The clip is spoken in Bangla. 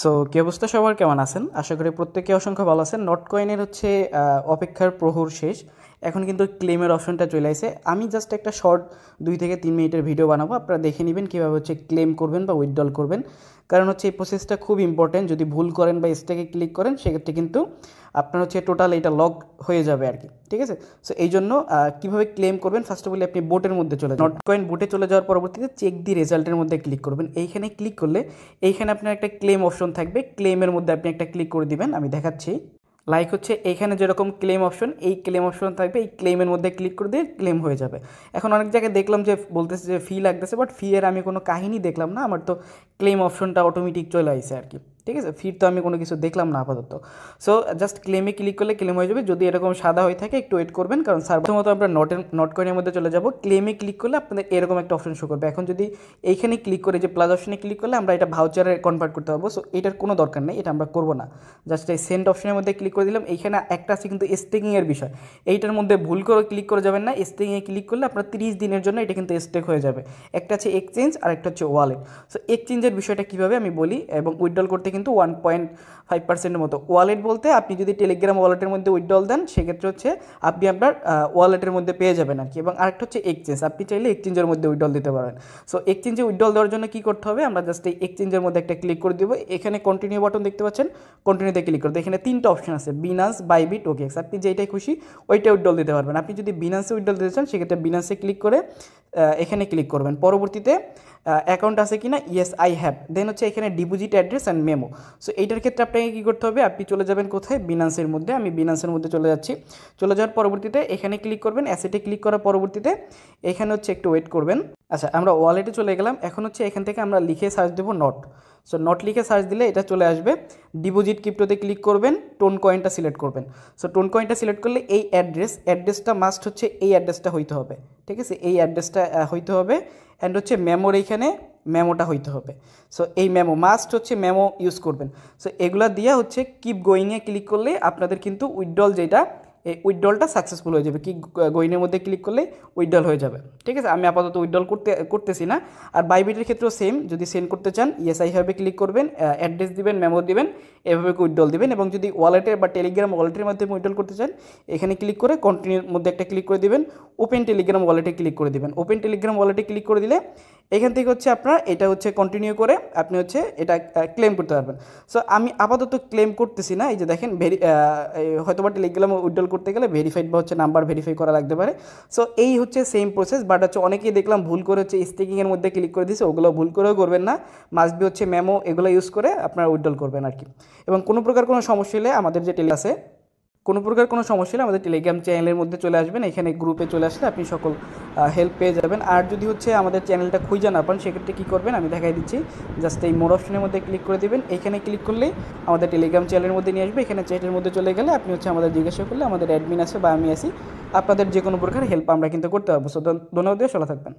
সো কি অবস্থা সবার, কেমন আছেন? আশা করি প্রত্যেকে অসংখ্য ভালো আছেন। নটকয়েনের হচ্ছে অপেক্ষার প্রহর শেষ। এখন কিন্তু ক্লেমের অপশনটা চলে আসে। আমি জাস্ট একটা শর্ট 2 থেকে 3 মিনিটের ভিডিও বানাবো, আপনারা দেখে নেবেন কীভাবে হচ্ছে ক্লেম করবেন বা উইথড্রল করবেন। কারণ হচ্ছে এই প্রসেসটা খুব ইম্পর্ট্যান্ট। যদি ভুল করেন বা স্টেকে ক্লিক করেন সেক্ষেত্রে কিন্তু আপনার হচ্ছে টোটাল এটা লক হয়ে যাবে আর কি, ঠিক আছে? সো এই জন্য কীভাবে ক্লেম করবেন, ফার্স্ট অফ অল আপনি বোটের মধ্যে চলে যান। নটকয়েন বোটে চলে যাওয়ার পরবর্তীতে চেক দি রেজাল্টের মধ্যে ক্লিক করবেন। এইখানে ক্লিক করলে এইখানে আপনার একটা ক্লেম অপশন থাকবে, ক্লেমের মধ্যে আপনি একটা ক্লিক করে দিবেন। আমি দেখাচ্ছি। লাইক হচ্ছে এইখানে যেরকম ক্লেম অপশন, এই ক্লেম অপশন থাকবে, এই ক্লেমের মধ্যে ক্লিক করে দিয়ে ক্লেম হয়ে যাবে। এখন অনেক জায়গায় দেখলাম যে বলতেছে যে ফি লাগতেছে, বাট ফি এর আমি কোনো কাহিনী দেখলাম না। আমার তো ক্লেম অপশনটা অটোমেটিক চলে আসছে আর কি, ঠিক আছে? ফির তো আমি কোনো কিছু দেখলাম না আপাতত। সো জাস্ট ক্লেমে ক্লিক করলে ক্লেম হয়ে যাবে। যদি এরকম সাদা হয়ে থাকে একটু ওয়েট করবেন, কারণ প্রথমত আমরা নটকয়েনের মধ্যে চলে যাব। ক্লেমে ক্লিক করলে আপনাদের এরকম একটা অপশন শো করবে। এখন যদি এইখানে ক্লিক করে যে প্লাস অপশনে ক্লিক করলে আমরা এটা ভাউচারে কনভার্ট করতে পারবো। সো এটার কোনো দরকার নেই, এটা আমরা করবো না। জাস্ট এই সেন্ড অপশনের মধ্যে ক্লিক করে দিলাম। এইখানে একটা আছে কিন্তু স্টেকিংয়ের বিষয়, এইটার মধ্যে ভুল করে ক্লিক করে যাবেন না। স্টেকিংয়ে ক্লিক করলে আপনার 30 দিনের জন্য এটা কিন্তু স্টেক হয়ে যাবে। একটা আছে এক্সচেঞ্জ আর একটা হচ্ছে ওয়ালেট। সো এক্সচেঞ্জের বিষয়টা কীভাবে আমি বলি, এবং উইথড্রল করতে কিন্তু 1.5% মতো। ওয়ালেট বলতে আপনি যদি টেলিগ্রাম ওয়ালেটের মধ্যে উইথড্রল দেন সেক্ষেত্রে হচ্ছে আপনি আপনার ওয়ালেটের মধ্যে পেয়ে যাবেন আর কি। এবং আরেকটা হচ্ছে এক্সচেঞ্জ, আপনি চাইলে এক্সচেঞ্জের মধ্যে উইথড্রল দিতে পারেন। সো এক্সচেঞ্জে উইথড্রল দেওয়ার জন্য কী করতে হবে, আমরা জাস্ট এই এক্সচেঞ্জের মধ্যে একটা ক্লিক করে দেবো। এখানে কন্টিনিউ বাটন দেখতে পাচ্ছেন, কন্টিনিউতে ক্লিক করতে এখানে 3টা অপশন আছে, বিনান্স, বাইবিট, ওকেএক্স। আপনি যেইটাই খুশি ওইটা উইথড্রল দিতে পারবেন। আপনি যদি বিনান্সে উইথড্রল দিতে চান সেক্ষেত্রে বিনান্সে ক্লিক করে এখানে ক্লিক করবেন। পরবর্তীতে অ্যাকাউন্ট আছে কিনা, ইয়েস আই হ্যাভ। দেন হচ্ছে এখানে deposit address and memo. So এইটার ক্ষেত্রে আপনাকে কী করতে হবে, আপনি চলে যাবেন কোথায়, বিনান্সের মধ্যে। আমি বিনান্সের মধ্যে চলে যাচ্ছি। চলে যাওয়ার পরবর্তীতে এখানে ক্লিক করবেন। অ্যাসেটে ক্লিক করার পরবর্তীতে এখানে হচ্ছে একটু ওয়েট করবেন। আচ্ছা, আমরা ওয়ালেটে চলে গেলাম। এখন হচ্ছে এখান থেকে আমরা লিখে সার্চ দেবো নট। সো নট লিখে সার্চ দিলে এটা চলে আসবে। ডিপোজিট ক্রিপ্টোতে ক্লিক করবেন, টোন কয়েনটা সিলেক্ট করবেন। সো টোন কয়েনটা সিলেক্ট করলে এই অ্যাড্রেসটা মাস্ট হচ্ছে এই অ্যাড্রেসটা হইতে হবে, ঠিক আছে? এই অ্যাড্রেসটা হইতে হবে। অ্যান্ড হচ্ছে মেমোর এইখানে মেমোটা হইতে হবে। সো এই মেমো মাস্ট হচ্ছে মেমো ইউজ করবেন। সো এগুলা দিয়ে হচ্ছে কিপ গোয়িংয়ে ক্লিক করলে আপনাদের কিন্তু উইথড্রল যেটা, এই উইথড্রলটা সাকসেসফুল হয়ে যাবে। কি গোয়িংয়ের মধ্যে ক্লিক করলে উইথড্রল হয়ে যাবে, ঠিক আছে? আমি আপাতত উইথড্রল করতেছি না। আর বাইবিটের ক্ষেত্রেও সেম, যদি সেন্ড করতে চান ইয়েস আই হ্যাভে ক্লিক করবেন, অ্যাড্রেস দিবেন, মেমো দিবেন, এভাবে উইথড্রল দিবেন। এবং যদি ওয়ালেটে বা টেলিগ্রাম ওয়ালেটের মাধ্যমে উইথড্রল করতে চান এখানে ক্লিক করে কন্টিনিউর মধ্যে একটা ক্লিক করে দিবেন, ওপেন টেলিগ্রাম ওয়ালেটে ক্লিক করে দিবেন। ওপেন টেলিগ্রাম ওয়ালেটে ক্লিক করে দিলে এখান থেকে হচ্ছে আপনার এটা হচ্ছে কন্টিনিউ করে আপনি হচ্ছে এটা ক্লেম করতে পারবেন। সো আমি আপাতত ক্লেম করতেছি না। এই যে দেখেন, হয়তো বা টেলিগ্রাম উইথড্রল করতে গেলে ভেরিফাইড বা হচ্ছে নাম্বার ভেরিফাই করা লাগতে পারে। সো এই হচ্ছে সেম প্রসেস, বাট হচ্ছে অনেকেই দেখলাম ভুল করে হচ্ছে স্টেকিংয়ের মধ্যে ক্লিক করে দিয়েছে। ওগুলো ভুল করেও করবেন না, মাস্ট বি হচ্ছে মেমো এগুলো ইউজ করে আপনারা উইথড্রল করবেন আর কি। এবং কোনো প্রকার কোনো সমস্যা হলে আমাদের যে আমাদের টেলিগ্রাম চ্যানেলের মধ্যে চলে আসবেন। এখানে গ্রুপে চলে আসলে আপনি সকল হেল্প পেয়ে যাবেন। আর যদি হচ্ছে আমাদের চ্যানেলটা খুঁজে না পান সেক্ষেত্রে কী করবেন আমি দেখাই দিচ্ছি। জাস্ট এই মোর অপশনের মধ্যে ক্লিক করে দেবেন। এখানে ক্লিক করলেই আমাদের টেলিগ্রাম চ্যানেলের মধ্যে নিয়ে আসবে। এখানে চ্যাটের মধ্যে চলে গেলে আপনি হচ্ছে আমাদের জিজ্ঞাসা করলে আমাদের অ্যাডমিন আছে বা আমি আছি, আপনাদের যে কোনো প্রকার হেল্প আমরা কিন্তু করতে পারবো। সো ধন্যবাদ, ভালো থাকবেন।